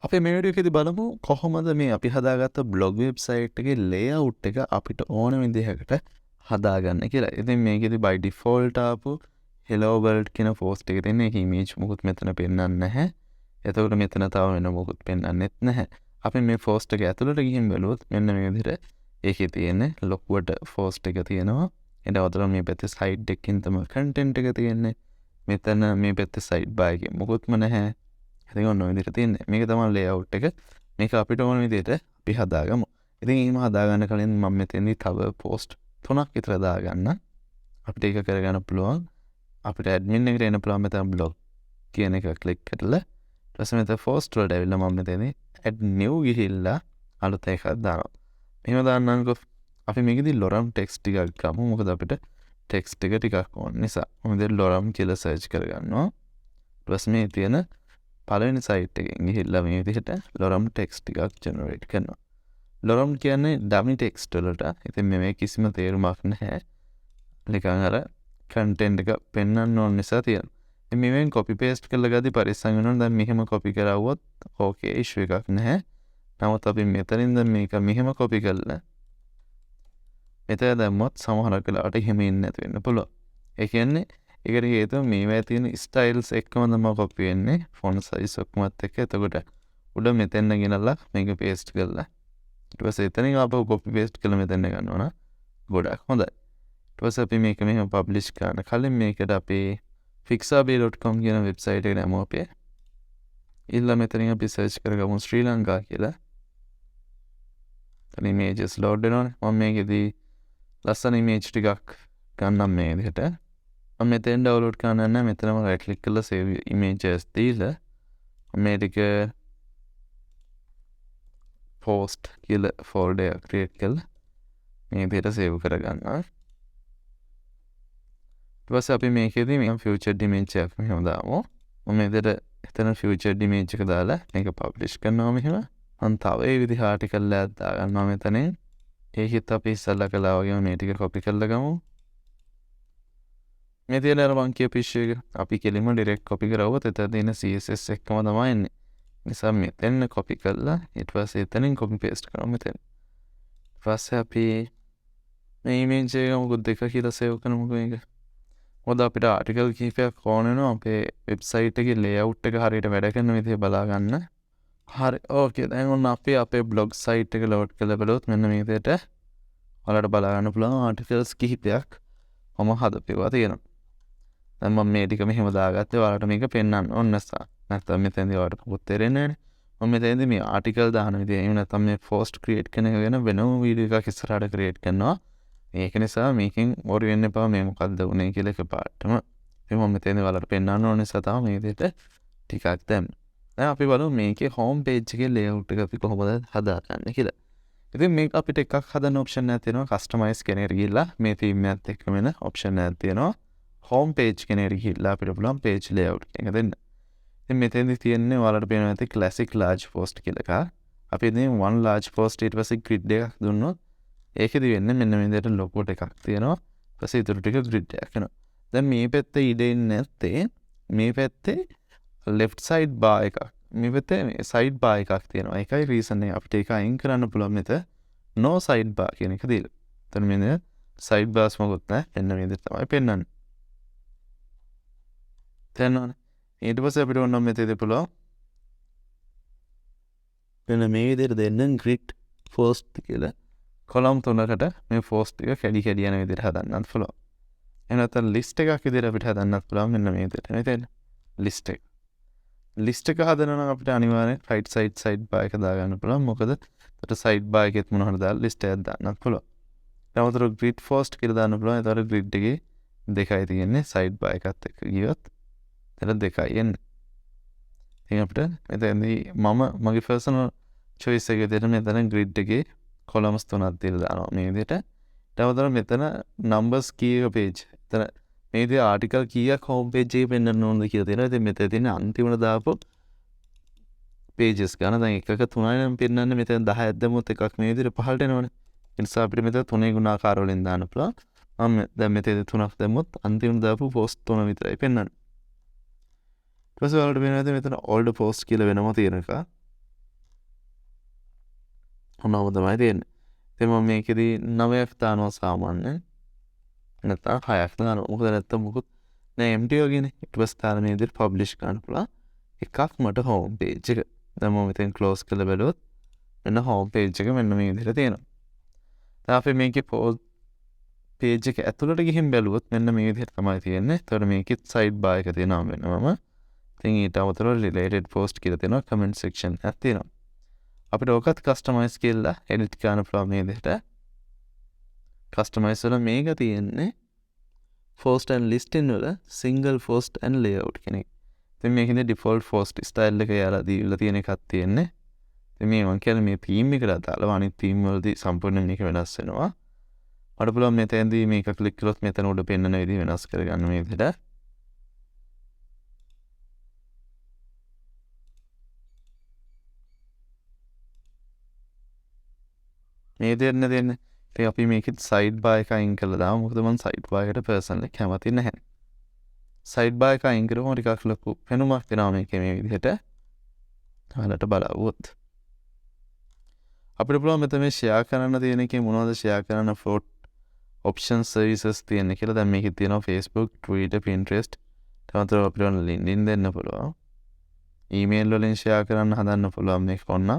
අපි මේ වීඩියෝ එකේදී බලමු කොහොමද මේ අපි හදාගත්ත බ්ලොග් වෙබ්සයිට් එකේ ලේඅවුට් එක අපිට ඕන විදිහකට හදාගන්න කියලා. ඉතින් මේකෙදි by default ආපු hello world කියන post එකේ තියෙන එක image මොකුත් මෙතන පෙන්වන්නේ නැහැ. එතකොට මෙතන තව වෙන මොකුත් පෙන්වන්නෙත් නැහැ. අපි මේ post එක ඇතුළට ගිහින් බලුවොත් මෙන්න මේ විදිහට ඒකේ තියෙන ලොකුවට post එක තියෙනවා. ඊට වඩා මේ පැත්තේ side එකකින් තමයි content එක තියෙන්නේ. මෙතන මේ පැත්තේ side bar එකේ මොකුත්ම නැහැ. ඉතින් ඔන්න ඔය විදිහට තියෙන්නේ. මේක තමයි layout එක. මේක අපිට ඕන විදිහට අපි හදාගමු. ඉතින් එහෙම හදාගන්න කලින් මම මෙතෙන්දී තව post 3ක් විතර දාගන්න. අපිට ඒක කරගන්න පුළුවන්. අපිට admin එකට එන්න පුළුවන් මෙතන blog කියන එක ක්ලික් කරලා ඊට පස්සේ මෙතන post වලට ඇවිල්ලා මම මෙතනදී add new ගිහිල්ලා අලුත් එකක් දානවා. එහෙම දාන්නම්කො අපි මේකෙදි lorem text ටිකක් ගමු. මොකද අපිට text එක ටිකක් ඕන නිසා. මම දැන් lorem කියලා search කරගන්නවා. ඊට පස්සේ මේ තියෙන පළවෙනි සයිට් එකෙන් ගිහිල්ලා මේ විදිහට lorem text ටිකක් generate කරනවා. lorem කියන්නේ dummy text වලට. ඉතින් මේ කිසිම තේරුමක් නැහැ. නිකන් අර content එක පෙන්වන්න ඕන නිසා තියෙනවා. ඉතින් මේවෙන් copy paste කරලා ගද්දි පරිස්සම් වෙනවා. දැන් මෙහෙම copy කරවුවොත් okay issue එකක් නැහැ. නමුත් අපි මෙතනින් දැන් මේක මෙහෙම copy කරලා මෙතන දැම්මොත් සමහරක් වෙලාවට එහෙම ඉන්නේ නැති වෙන්න පුළුවන්. ඒ කියන්නේ ඒකට හේතුව මේවා තියෙන ස්ටයිල්ස් එක්කම තමයි කොපි වෙන්නේ ෆොන්ට් සයිස් ඔක්කොමත් එක්ක. එතකොට උඩ මෙතෙන් ගෙනල්ලා මේක පේස්ට් කරලා ඊට පස්සේ එතනින් ආපහු කොපි පේස්ට් කරලා මෙතෙන් ගන්නවා නම් ගොඩක් හොඳයි. ඊට පස්සේ අපි මේක මෙහෙම පබ්ලිෂ් කරන කලින් මේකට අපි fixabay.com කියන වෙබ්සයිට් එකට යමු අපි. ඊළඟ මෙතනින් අපි සර්ච් කරගමු ශ්‍රී ලංකා කියලා. එතන images load වෙනවනේ. මම මේකෙදී ලස්සන image ටිකක් ගන්නම් මේ විදිහට. මම මෙතෙන් ඩවුන්ලෝඩ් කරන්න නැහැ. මෙතනම right click කරලා save images දීලා මේ ටික post කියලා folder එක create කරලා මේ විදිහට save කරගන්නවා. ඊට පස්සේ අපි මේකෙදී මේ featured image එකක් මෙහෙම දාමු. මම මේ විදිහට එතන featured image එක දාලා මේක publish කරනවා මෙහෙම. මම තව ඒ විදිහ article එකක් දාගන්නවා මෙතනින්. ඒකෙත් අපි ඉස්සල්ලා කළා වගේ මේ ටික copy කරලා ගමු. මේ තියෙන අර මං කියපු issue එක අපි කෙලින්ම direct copy කරවුවොත් එතන තියෙන CSS එකම තමයි එන්නේ. නිසා මෙතෙන් copy කරලා ඊට පස්සේ එතනින් copy paste කරමු මෙතෙන්. ඊට පස්සේ අපි මේ image එක මොකද දෙක කියලා save කරමුකෝ මේක. මොකද අපිට article කීපයක් ඕන වෙනවා අපේ website එකේ layout එක හරියට වැඩ කරන විදිහ බලා ගන්න. හරි okay දැන් ඔන්න අපි අපේ blog site එක load කරලා බලුවොත් මෙන්න මේ විදිහට ඔයාලට බලා ගන්න පුළුවන් articles කිහිපයක් මම හදපුවා තියෙනවා. දැන් මම මේ ටික මෙහෙම දාගත්තේ ඔයාලට මේක පෙන්වන්න ඕන නිසා. නැත්නම් මෙතෙන්දී ඔයාලට මොකුත් තේරෙන්නේ නැහැ. මම මෙතෙන්දී මේ ආටිකල් දාන විදිය එහෙම නැත්නම් මේ post create කරන එක ගැන වෙනම වීඩියෝ එකක් ඉස්සරහට create කරනවා. ඒක නිසා මේකෙන් worry වෙන්න එපා මේ මොකද්ද උනේ කියලා එකපාරටම. ඉතින් මම මෙතෙන්දී ඔයාලට පෙන්වන්න ඕන නිසා තමයි මේ විදිහට ටිකක් දැම්මේ. දැන් අපි බලමු මේකේ home page එකේ layout එක අපි කොහොමද හදාගන්නේ කියලා. ඉතින් මේක අපිට එකක් හදන්න option එකක් තියෙනවා customize කියන එකට ගිහිල්ලා මේ theme එකත් එක්ක වෙන option එකක් තියෙනවා. home page කෙනෙක් ගිහිල්ලා අපිට පුළුවන් page layout එක දෙන්න. ඉතින් මෙතෙන්දි තියෙන්නේ ඔයාලට පේනවා ඇති classic large post කියලා එකක්. අපි ඉතින් one large post ඊට පස්සේ grid එකක් දුන්නොත් ඒකෙදි වෙන්නේ මෙන්න මේ විදිහට ලොකුවට එකක් තියෙනවා. ඊට පස්සේ ඊටු ටික grid එකක් වෙනවා. දැන් මේ පැත්තේ ඉඩෙන්නේ නැත්තේ මේ පැත්තේ left side bar එකක්. මේ පැත්තේ side bar එකක් තියෙනවා. ඒකයි reason එක අපිට ඒක අයින් කරන්න පුළුවන් මෙතන no side bar කියන එක දීලා. එතන මෙන්න side bars මොකොත් නැහැ. එන්න මේ විදිහට තමයි පෙන්වන්නේ. තේරෙනවනේ. ඊට පස්සේ අපිට ඕන නම් මෙතනදී පුළුවන් මෙන්න මේ විදිහට දෙන්න grid post කියලා column තුනකට මේ post එක කැඩි කැඩි යන විදිහට හදන්නත් පුළුවන්. එහෙම නැත්නම් list එකක් විදිහට අපිට හදන්නත් පුළුවන් මෙන්න මේ විදිහට. නේද? list එක. list එක හදනවා නම් අපිට අනිවාර්යෙන් right side bar එක දාගන්න පුළුවන්. මොකද ඒකට side bar එකෙත් මොන හරි දාලා list එකක් දාන්නත් පුළුවන්. ඊට grid post කියලා දාන්න පුළුවන්. ඒතර grid එකේ දෙකයි තියෙන්නේ side bar එකත් එක්ක ගියොත් එතන දෙකයි එන්නේ. ඉතින් අපිට මෙතනදී මම මගේ personal choice එක විදිහට මෙතන grid එකේ columns තුනක් දීලා දානවා මේ විදිහට. ඊට මෙතන numbers කීයක page. එතන මේ විදිහේ article කීයක් home page එකේ පෙන්වන්න ඕනද කියලා තියෙනවා. ඉතින් මෙතන තියෙන අන්තිමට දාපු pages ගන්න දැන් එකක 3යි නම් පෙන්වන්නේ මෙතන 10ක් දැම්මොත් එකක් මේ විදිහට පහළට එනවනේ. ඒ නිසා අපිට මෙතන 3 ගුණාකාර වලින් දාන්න පුළුවන්. මම දැන් මෙතන 3ක් දැම්මොත් අන්තිමට දාපු post 3 විතරයි පෙන්වන්නේ. ඊට පස්සේ ඔයාලට වෙනවා මෙතන old post කියලා වෙනම තියෙන එක. ඔන්නෝම තමයි තියෙන්නේ. ඉතින් මම මේකෙදි 9ක් දානවා සාමාන්‍යයෙන්. නැත්නම් 6ක් දානවා. මොකද නැත්තම් මොකුත් නෑ empty වගේනේ. ඊට පස්සේ තාල මේ විදිහට publish කරන්න පුළුවන්. එකක් මට home page එක. දැන් මම මෙතෙන් close කරලා බලුවොත් මෙන්න home page එක මෙන්න මේ විදිහට තියෙනවා. දැන් අපි මේකේ page එක ඇතුළට ගිහින් බැලුවොත් මෙන්න මේ විදිහට තමයි තියෙන්නේ. එතකොට මේකෙත් sidebar එක තියෙනවා වෙනම. ඉතින් ඊට අමතරව related post කියලා තියෙනවා. comment section එකක් තියෙනවා. අපිට ඕකත් customize කියලා edit කරන්න පුළුවන් මේ විදිහට. customize වල මේක තියෙන්නේ post and listing වල single post and layout කියන එක. ඉතින් මේකේ default post style එක යාලා දීලා තියෙන එකක් තියෙන්නේ. ඉතින් මේ මම කියන්නේ මේ theme එකට අදාළව අනිත් theme වලදී සම්පූර්ණයෙන් මේක වෙනස් වෙනවා. මට පුළුවන් මෙතෙන්දී මේක ක්ලික් කරොත් මෙතන උඩ පෙන්නන විදිහ වෙනස් කරගන්න මේ විදිහට. මේ දෙන්න දෙන්න. ඉතින් අපි මේකෙත් sidebar එක අයින් කරලා දාමු. මොකද මම sidebar එකට personally කැමති නැහැ. sidebar එක අයින් කරපුවම ටිකක් ලොකු පෙනුමක් දෙනවා මේකේ මේ විදිහට. ඔයාලට බලවුවොත්. අපිට පුළුවන් මෙතන මේ share කරන්න තියෙන එකේ මොනවද share කරන්න float option services තියෙන කියලා. දැන් මේකේ තියෙනවා Facebook, Twitter, Pinterest. තවතර අපිට ඕන LinkedIn දෙන්න පුළුවන්. email වලින් share කරන්න හදන්න පුළුවන් මේක ඔන්න.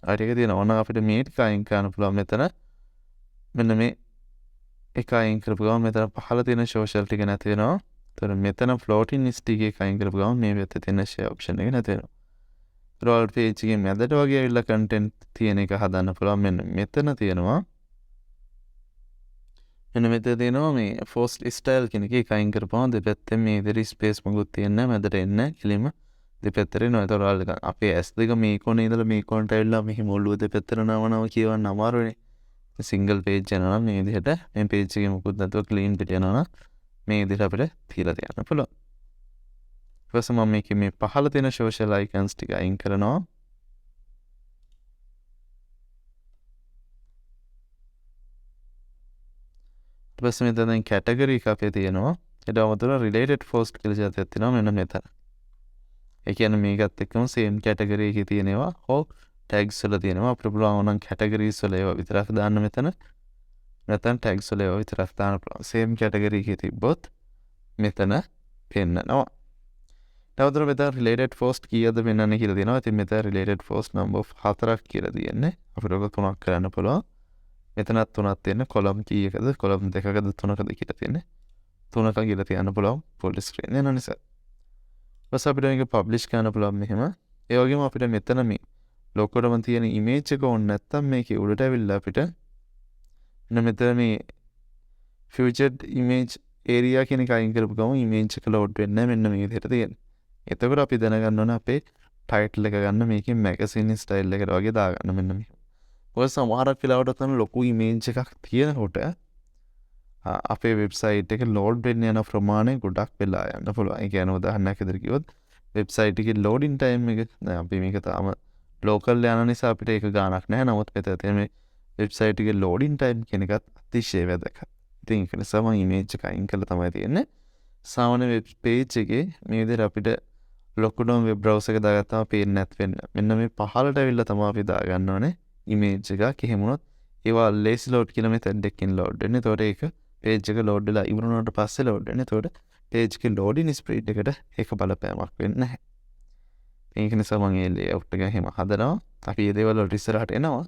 අර ටික තියෙනවා. ඕන අපිට මේ ටික අයින් කරන්න පුළුවන් මෙතන. මෙන්න මේ එක අයින් කරපු ගමන් මෙතන පහළ තියෙන social ටික නැති වෙනවා. එතකොට මෙතන floating list එකේ අයින් කරපු ගමන් මේ පැත්තේ තියෙන share option එක නැති වෙනවා. roll page එකේ මැදට වගේ ඇවිල්ලා content තියෙන එක හදන්න පුළුවන්. මෙන්න මෙතන තියෙනවා. මෙන්න මෙතන තියෙනවා මේ post style කියන එක අයින් කරපුවම දෙපැත්තෙන් මේ විදිහට space මොකුත් තියෙන්නේ නැහැ. මැදට එන්නේ කෙලින්ම දෙපැත්තට එනවා. ඒතකොට ඔයාලා අපේ S2 මේ කොනේ ඉඳලා මේ කොනට ඇවිල්ලා මෙහි මුල්ුව දෙපැත්තට නවනව කියවන්න අමාරුනේ. සිංගල් පේජ් යනවා මේ විදිහට මේ පේජ් එකේ මොකුත් නැතුව ක්ලීන් පිට යනවා නම් මේ විදිහට අපිට තියලා තියන්න පුළුවන්. ඊට පස්සේ මම මේකේ මේ පහළ තියෙන social icons ටික අයින් කරනවා. ඊට පස්සේ මෙතන දැන් category එක අපේ තියෙනවා. ඊට අමතරව related post කියලා જાතියක් තියෙනවා මෙන්න මෙතන. ඒ කියන්නේ මේකත් එක්කම same category එකේ තියෙනවා. හෝ tags වල තියෙනවා. අපිට පුළුවන් නම් categories වල ඒවා විතරක් දාන්න මෙතන. නැත්නම් tags වල ඒවා විතරක් දාන්න පුළුවන්. same category එකේ තිබ්බොත් මෙතන පෙන්නනවා. තවතර මෙතන related post කීයද පෙන්වන්නේ කියලා තියෙනවා. ඉතින් මෙතන related post number 4ක් කියලා තියෙන්නේ. අපිට ඔක 3ක් කරන්න පුළුවන්. මෙතනත් 3ක් තියෙන column කීයකද? column 2කද 3කද කියලා තියෙන්නේ. 3ක කියලා තියන්න පුළුවන් full screen වෙන නිසා. ඊපස්සේ අපිට මේක publish කරන්න පුළුවන් මෙහෙම. ඒ වගේම අපිට මෙතන මේ ලොකටම තියෙන image එක ඕන නැත්තම් මේකේ උඩට ඇවිල්ලා අපිට මෙතන මේ featured image area කියන එක අයින් කරපු ගමන් image එක load වෙන්නේ නැහැ. මෙන්න මේ විදිහට තියෙනවා. එතකොට අපි දැනගන්න ඕන අපේ title එක ගන්න මේකේ magazine style එකට වගේ දාගන්න මෙන්න මේ. ඔය සමහරක් වෙලාවට තමයි ලොකු image එකක් තියෙනකොට අපේ website එක load වෙන්න යන ප්‍රමාණය ගොඩක් වෙලා යන්න පුළුවන්. ඒ කියන්නේ උදාහරණයක් විදිහට කිව්වොත් website එකේ loading time එක දැන් අපි මේක තාම local යන නිසා අපිට ඒක ගාණක් නැහැ. නමුත් මෙතන තියෙන මේ website එකේ loading time කියන එකත් අතිශය වැදගත්. ඉතින් ඒක නිසා මම image එක අයින් කරලා තමයි තියෙන්නේ. සාමාන්‍ය web page එකේ මේ විදිහට අපිට ලොකුටම web browser එක දාගත්තාම පේන්නේ නැත් වෙන්න. මෙන්න මේ පහළට ඇවිල්ලා තමයි අපි දාගන්න ඕනේ image එකක්. එහෙම වුණොත් ඒවා lazy load කියලා method එකකින් load වෙන්නේ. ඒතකොට ඒක page එක load වෙලා ඉවරුණාට පස්සේ load වෙන්නේ. ඒතකොට page එකේ loading speed එකට ඒක බලපෑමක් වෙන්නේ නැහැ. ඒක නිසා මම මේ layout එක එහෙම හදනවා. අපි මේ දේවල් වලට ඉස්සරහට එනවා.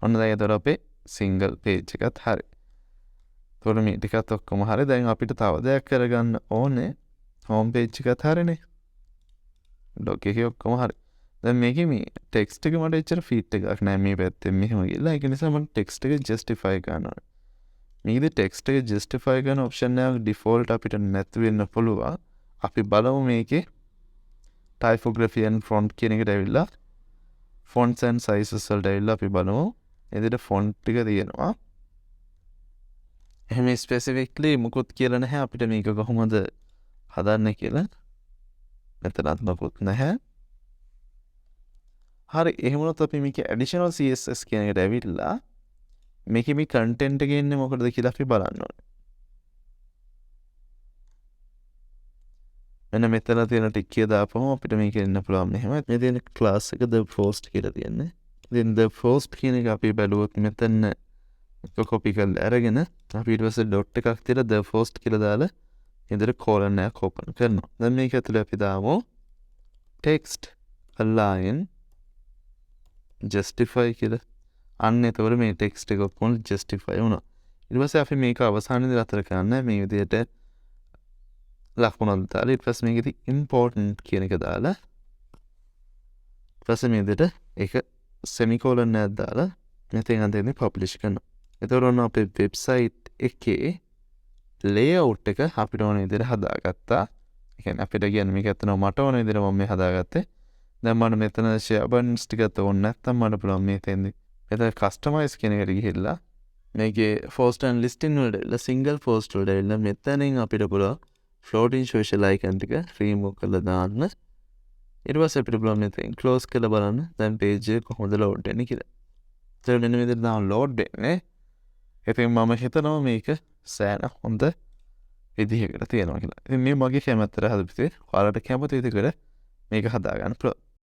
ඔන්න දැන් ඒතර අපේ single page එකත් හරි. ඒතකොට මේ ටිකත් ඔක්කොම හරි. දැන් අපිට තව දෙයක් කරගන්න ඕනේ. home page එකත් හරිනේ. blog එකේ ඔක්කොම හරි. දැන් මේකේ මේ text එක මට එච්චර fit එකක් නෑ මේ පැත්තෙන් මෙහෙම ගිහලා. ඒක නිසා මම text එක justify කරනවා. මේකේ text එක justify කරන option එකක් default අපිට නැති වෙන්න පුළුවන්. අපි බලමු මේකේ typography and font කියන එකට ඇවිල්ලා fonts and sizes වලට ඇවිල්ලා අපි බලමු. එදිට font ටික තියෙනවා. එහෙම specifically මුකුත් කියලා නැහැ අපිට මේක කොහොමද හදන්න කියලා. මෙතනත් මොකුත් නැහැ. හරි එහෙම වුණොත් අපි මේකේ additional CSS කියන එකට ඇවිල්ලා මේකේ මේ content එක ඉන්නේ මොකටද කියලා අපි බලන්න ඕනේ. මෙන්න මෙතන තියෙන ටික් එක දාපුවම අපිට මේක එන්න පුළුවන් මෙහෙම. මේ තියෙන ක්ලාස් එක the first කියලා තියෙන්නේ. ඉතින් the first කියන එක අපි බැලුවොත් මෙතන කොපි කරලා අරගෙන අපි ඊට පස්සේ ඩොට් එකක් තියලා the first කියලා දාලා ඉදිරිය කෝලන් එකක් ඕපන් කරනවා. දැන් මේක ඇතුලේ අපි දාමු text align justify කියලා. අන්න එතකොට මේ text එක ඔක්කොම justify වුණා. ඊට පස්සේ අපි මේක අවසානයේදී අතර කරන්න මේ විදිහට ලකුණක් දාලා ඊට පස්සේ මේකෙදි important කියන එක දාලා ඊට පස්සේ මේ විදිහට ඒක semicolon එකක් දාලා මෙතෙන් අන්තිමේ publish කරනවා. එතකොට ඔන්න අපේ වෙබ්සයිට් එකේ layout එක අපිට ඕන විදිහට හදාගත්තා. ඒ කියන්නේ අපිට කියන්නේ මේක ඇත්තටම මට ඕන විදිහට මම මේ හදාගත්තේ. දැන් මම මෙතන share buttons ටිකත් ඕන නැත්නම් මට පුළුවන් මේ තෙන්දි මෙතන customize කියන එකට ගිහිල්ලා මේකේ post and listing වලට single post වලට මෙතනින් අපිට පුළුවන් floating social icon ටික remove කරලා දාන්න. ඊට පස්සේ අපිට පුළුවන් මෙතෙන් close කරලා බලන්න දැන් page එක කොහොමද load වෙන්නේ කියලා. ඒතර මෙන්න මෙතන download වෙන්නේ. ඉතින් මම හිතනවා මේක සෑහෙන හොඳ විදිහකට තියෙනවා කියලා. ඉතින් මේ මගේ කැමැත්තට හදපිටේ ඔයාලට කැමති විදිහකට මේක හදාගන්න පුළුවන්.